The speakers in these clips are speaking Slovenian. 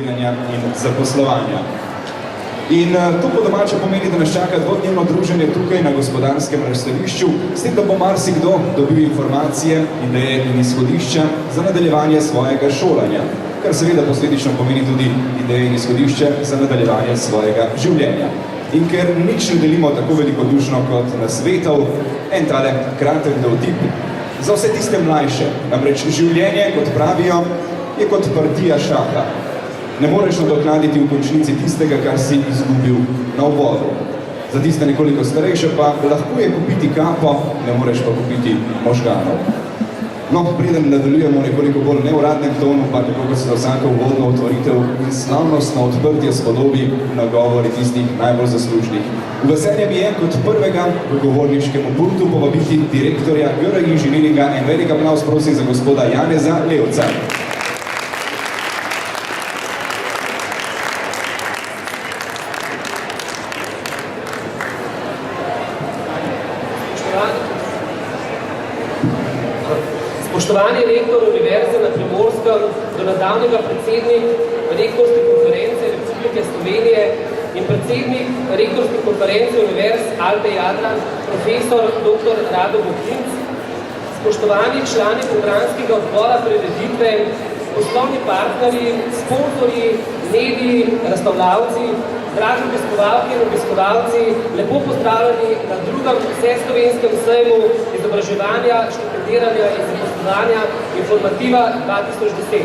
študiranja in zaposlovanja. In to po domače pomeni, da nas čaka dvodnevno druženje tukaj na gospodarskem razstavišču, s tem, da bo marsikdo dobil informacije, ideje in izhodišča za nadaljevanje svojega šolanja, kar seveda posledično pomeni tudi ideje in izhodišče za nadaljevanje svojega življenja. In ker nič ne delimo tako velikodušno kot nasvetov, en tale kratek dovtip za vse tiste mlajše. Namreč življenje, kot pravijo, je kot partija šaha. Ne moreš nadoknaditi v končnici tistega, kar si izgubil na uvodu. Za tiste nekoliko starejše pa lahko je kupiti kapo, ne moreš pa kupiti možganov. No, preden nadaljujemo nekoliko bolj neuradnem tonu, pa tako kot se za vsako uvodno otvoritev in slavnostno odprtje spodobi na govori tistih najbolj zaslužnih. V veselje mi je kot prvega v govorniškemu pultu povabiti direktorja GR Inženiringa. En velik aplavz prosim za gospoda Janeza Levca. Spoštovani rektor Univerze na Primorskem, do nedavnega predsednik Rektorske konference Republike Slovenije in predsednik Rektorske konference Univerz Alpe Jadran, profesor dr. Rado Bohinc, spoštovani člani programskega odbora prireditve, poslovni partnerji, sponzorji, mediji, razstavljavci, dragi obiskovalke in obiskovalci, lepo pozdravljeni na drugem vseslovenskem sejmu izobraževanja, štipendiranja in zaposlovanja Informativa 2010.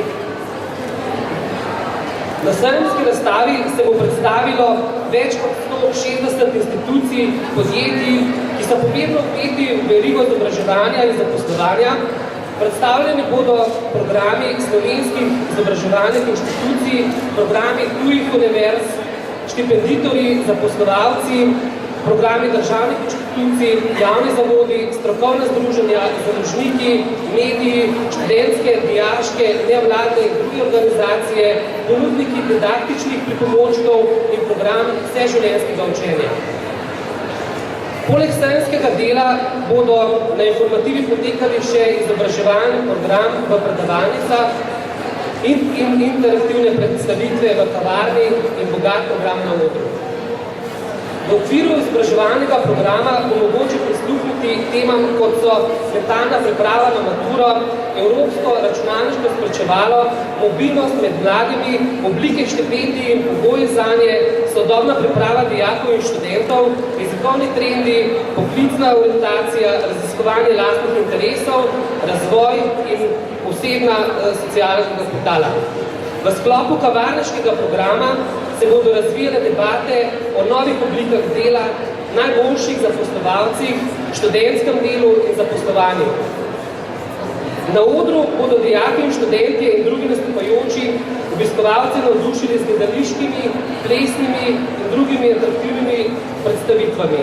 Na sejmski razstavi se bo predstavilo več kot 160 institucij, podjetij, ki so pomembno vpeti v verigo izobraževanja in zaposlovanja. Predstavljeni bodo programi slovenskih izobraževalnih inštitucij, programi tujih univerz, štipenditorji, zaposlovalci, programi državnih inštitucij, javni zavodi, strokovna združenja, založniki, mediji, študentske, dijaške, nevladne in druge organizacije, ponudniki didaktičnih pripomočkov in program vseživljenjskega učenja. Poleg sejemskega dela bodo na Informativi potekali še izobraževalni program v predavalnicah in interaktivne predstavitve v kavarni in bogat program na odru. V okviru izobraževalnega programa bo mogoče prisluhniti temam, kot so mentalna priprava na maturo, evropsko računalniško spričevalo, mobilnost med mladimi, oblike štipendij in pogoji zanje, sodobna priprava dijakov in študentov, jezikovni trendi, poklicna orientacija, raziskovanje lastnih interesov, razvoj in posebna socialnega kapitala. V sklopu kavarniškega programa se bodo razvijale debate o novih oblikah dela, najboljših zaposlovalcih, študentskem delu in zaposlovanju. Na odru bodo dijaki in študentje in drugi nastopajoči obiskovalce navdušili z gledališkimi, plesnimi in drugimi interaktivnimi predstavitvami.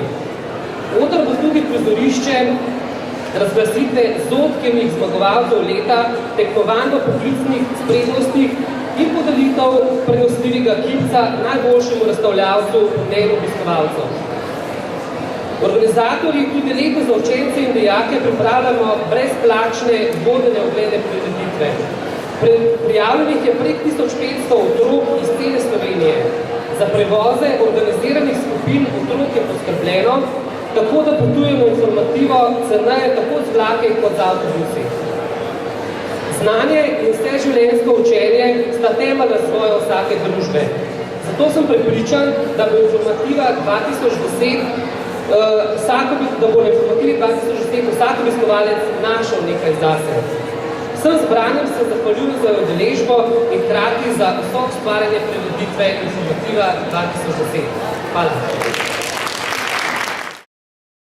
Odr bo tudi prizorišče razglasitve zodkenih zmagovalcev leta, tekmovanj v poklicnih spretnostih in podelitev prenosljivega kipca najboljšemu razstavljavcu po mnenju obiskovalcev. Organizatorji tudi leto za učence in dijake pripravljamo brezplačne vodene oglede prireditve. Prijavljenih je prek 1500 otrok iz cele Slovenije. Za prevoze organiziranih skupin otrok je poskrbljeno, tako da potujemo informativo ceneje tako z vlaki kot z avtobusi. Znanje in vseživljenjsko učenje sta temelj razvoja vsake družbe. Zato sem prepričan, da bo Informativa 2010 vsak obiskovalec našel nekaj zase. Vsem zbranim se zahvaljujem za udeležbo in hkrati za vso ustvarjanje prireditve Informativa 2010. Hvala.